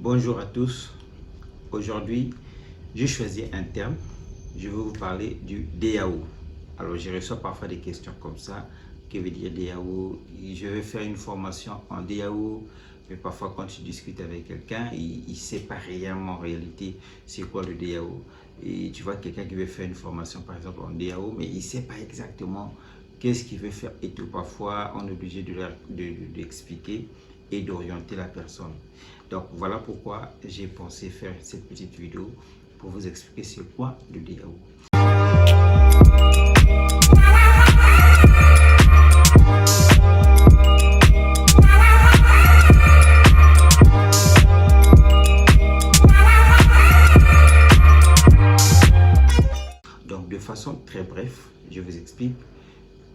Bonjour à tous. Aujourd'hui, j'ai choisi un terme. Je vais vous parler du DAO. Alors, je reçois parfois des questions comme ça. Que veut dire DAO? Je vais faire une formation en DAO, mais parfois quand tu discutes avec quelqu'un, il ne sait pas réellement en réalité c'est quoi le DAO. Et tu vois quelqu'un qui veut faire une formation par exemple en DAO, mais il ne sait pas exactement qu'est-ce qu'il veut faire et tout. Parfois, on est obligé de l'expliquer et d'orienter la personne. Donc voilà pourquoi j'ai pensé faire cette petite vidéo pour vous expliquer c'est quoi le DAO. Donc de façon très bref, je vous explique.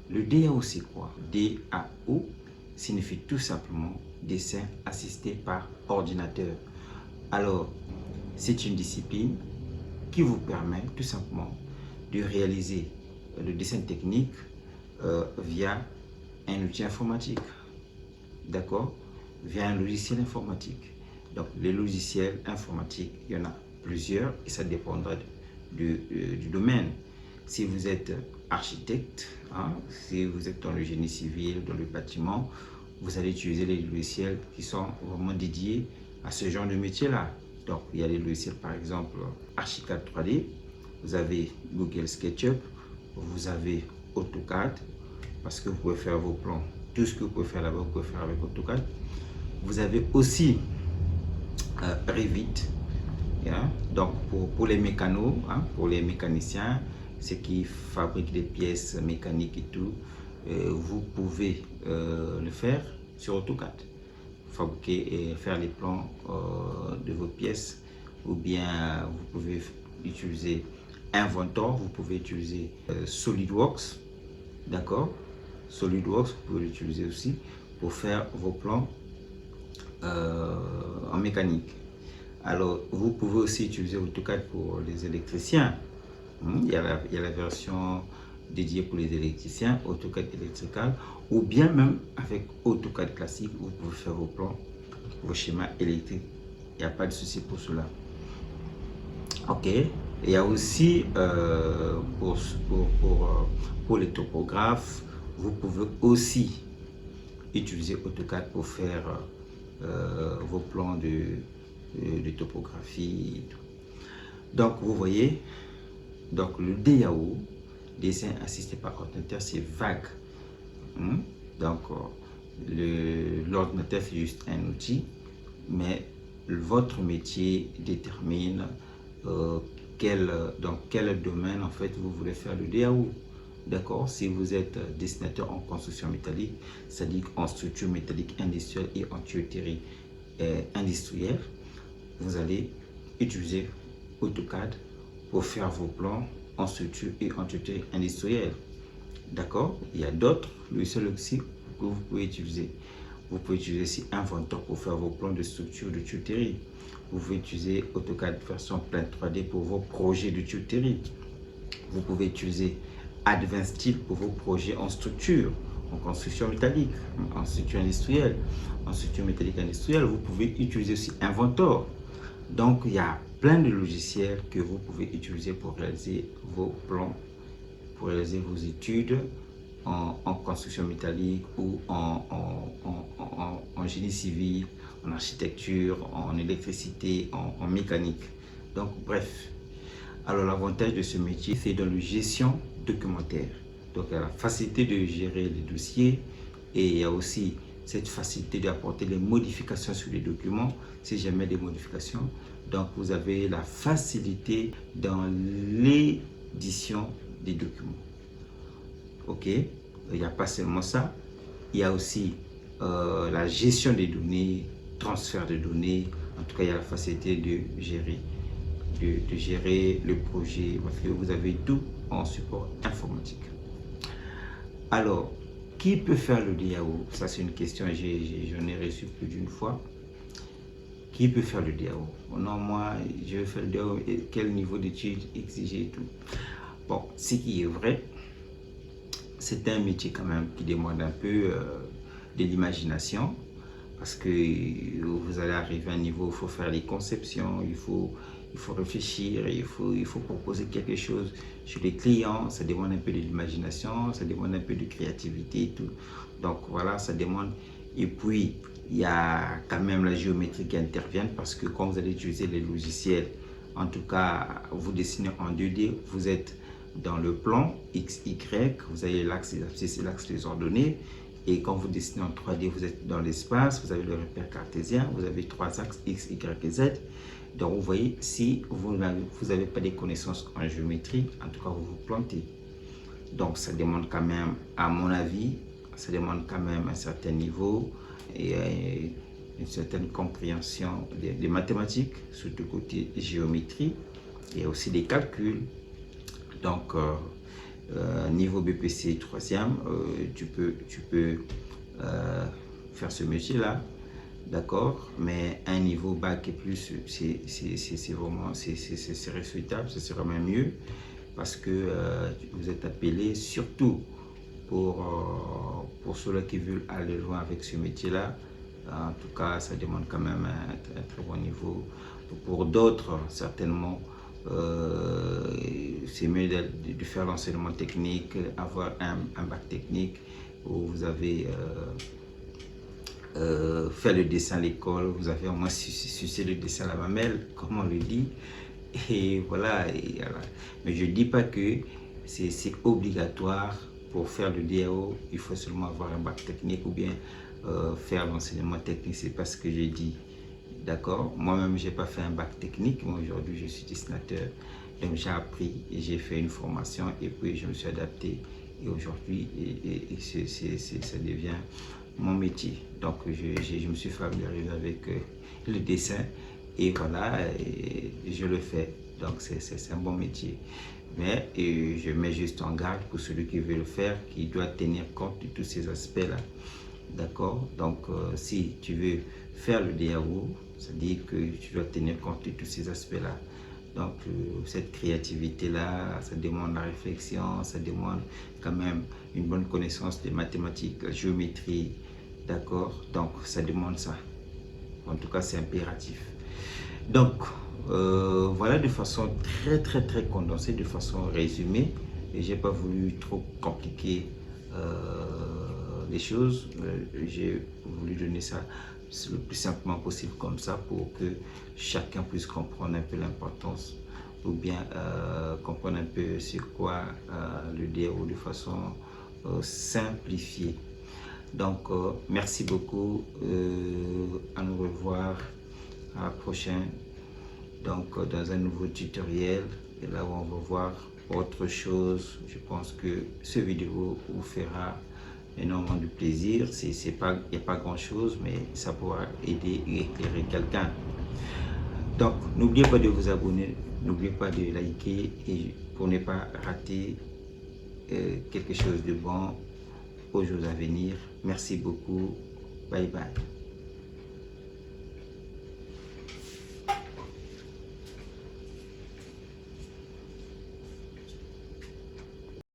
Le DAO c'est quoi? DAO signifie tout simplement dessin assisté par ordinateur. Alors, c'est une discipline qui vous permet tout simplement de réaliser le dessin technique via un outil informatique. D'accord? Via un logiciel informatique. Donc, les logiciels informatiques, il y en a plusieurs et ça dépendra du domaine. Si vous êtes architecte, si vous êtes dans le génie civil, dans le bâtiment, vous allez utiliser les logiciels qui sont vraiment dédiés à ce genre de métier-là. Donc, il y a les logiciels, par exemple, Archicad 3D, vous avez Google SketchUp, vous avez AutoCAD, parce que vous pouvez faire vos plans. Tout ce que vous pouvez faire là-bas, vous pouvez faire avec AutoCAD. Vous avez aussi Revit, donc pour les mécanos, pour les mécaniciens, ceux qui fabriquent des pièces mécaniques et tout, vous pouvez le faire sur AutoCAD. Fabriquer et faire les plans de vos pièces, ou bien vous pouvez utiliser Inventor, vous pouvez utiliser SolidWorks, d'accord? SolidWorks, vous pouvez l'utiliser aussi pour faire vos plans en mécanique. Alors, vous pouvez aussi utiliser AutoCAD pour les électriciens. Il y a la version dédiée pour les électriciens, AutoCAD Electrical, ou bien même avec AutoCAD classique, vous pouvez faire vos plans, vos schémas électriques. Il n'y a pas de souci pour cela. Ok. Il y a aussi pour les topographes, vous pouvez aussi utiliser AutoCAD pour faire vos plans de topographie et tout. Donc vous voyez, donc le DAO, dessin assisté par ordinateur, c'est vague. Donc l'ordinateur c'est juste un outil, mais votre métier détermine dans quel domaine en fait vous voulez faire le DAO. D'accord? Si vous êtes dessinateur en construction métallique, c'est-à-dire en structure métallique industrielle et en tuyauterie industrielle, vous allez utiliser AutoCAD pour faire vos plans en structure et en tuyauterie industrielle. D'accord? Il y a d'autres logiciels aussi que vous pouvez utiliser. Vous pouvez utiliser aussi Inventor pour faire vos plans de structure de tuyauterie. Vous pouvez utiliser AutoCAD version plein 3D pour vos projets de tuyauterie. Vous pouvez utiliser Advanced Steel pour vos projets en structure, en construction métallique, en structure industrielle, en structure métallique industrielle. Vous pouvez utiliser aussi Inventor. Donc, il y a plein de logiciels que vous pouvez utiliser pour réaliser vos plans, pour réaliser vos études en construction métallique ou en génie civil, en architecture, en électricité, en mécanique. Donc, bref. Alors, l'avantage de ce métier, c'est dans la gestion documentaire. Donc, il y a la facilité de gérer les dossiers et il y a aussi cette facilité d'apporter les modifications sur les documents, si jamais des modifications. Donc, vous avez la facilité dans l'édition des documents. Ok, il n'y a pas seulement ça, il y a aussi la gestion des données, transfert de données. En tout cas, il y a la facilité de gérer le projet, parce que vous avez tout en support informatique. Alors, qui peut faire le DAO? Ça, c'est une question que j'en ai reçu plus d'une fois. Qui peut faire le DAO? Non, moi, je vais faire le DAO. Et quel niveau d'études exiger et tout? Bon, ce qui est vrai, c'est un métier quand même qui demande un peu de l'imagination. parce que vous allez arriver à un niveau où il faut faire les conceptions, il faut réfléchir, il faut proposer quelque chose chez les clients. Ça demande un peu de l'imagination, ça demande un peu de créativité et tout. Donc voilà, ça demande. Et puis, il y a quand même la géométrie qui intervient parce que quand vous allez utiliser les logiciels, en tout cas, vous dessinez en 2D, vous êtes dans le plan X, Y, vous avez l'axe des abscisses et l'axe des ordonnées. Et quand vous dessinez en 3D, vous êtes dans l'espace, vous avez le repère cartésien, vous avez 3 axes X, Y et Z. Donc vous voyez, si vous n'avez pas des connaissances en géométrie, en tout cas vous vous plantez. Donc ça demande quand même, à mon avis, ça demande quand même un certain niveau et une certaine compréhension des mathématiques, surtout côté géométrie, et aussi des calculs. Donc niveau BPC 3e, tu peux faire ce métier-là, d'accord, mais un niveau bac et plus, c'est vraiment, c'est souhaitable, ce sera même mieux, parce que vous êtes appelé surtout pour ceux-là qui veulent aller loin avec ce métier-là. En tout cas, ça demande quand même un très bon niveau. Pour d'autres, certainement, c'est mieux de faire l'enseignement technique, avoir un bac technique où vous avez fait le dessin à l'école, vous avez au moins sucé le dessin à la mamelle, comme on le dit. Et voilà, Mais je ne dis pas que c'est obligatoire pour faire le DAO, il faut seulement avoir un bac technique ou bien faire l'enseignement technique, c'est pas ce que j'ai dit. D'accord? Moi-même, je n'ai pas fait un bac technique, moi aujourd'hui je suis dessinateur, donc j'ai appris et j'ai fait une formation et puis je me suis adapté et aujourd'hui ça devient mon métier. Donc je me suis familiarisé avec le dessin et voilà, et je le fais. Donc c'est un bon métier. Mais je mets juste en garde pour celui qui veut le faire, qui doit tenir compte de tous ces aspects-là. D'accord? Donc si tu veux faire le DAO, ça dit que tu dois tenir compte de tous ces aspects-là. Donc cette créativité-là, ça demande la réflexion, ça demande quand même une bonne connaissance des mathématiques, la géométrie, d'accord? Donc ça demande ça. En tout cas, c'est impératif. Donc voilà, de façon très condensée, de façon résumée, et j'ai pas voulu trop compliquer les choses. J'ai voulu donner ça le plus simplement possible comme ça pour que chacun puisse comprendre un peu l'importance ou bien comprendre un peu c'est quoi le DAO de façon simplifiée. Donc merci beaucoup, à nous revoir à la prochaine, donc dans un nouveau tutoriel, et là où on va voir autre chose. Je pense que ce vidéo vous fera énormément de plaisir. Il n'y a pas grand chose, mais ça pourra aider et éclairer quelqu'un. Donc n'oubliez pas de vous abonner, n'oubliez pas de liker et pour ne pas rater quelque chose de bon aux jours à venir. Merci beaucoup, bye bye.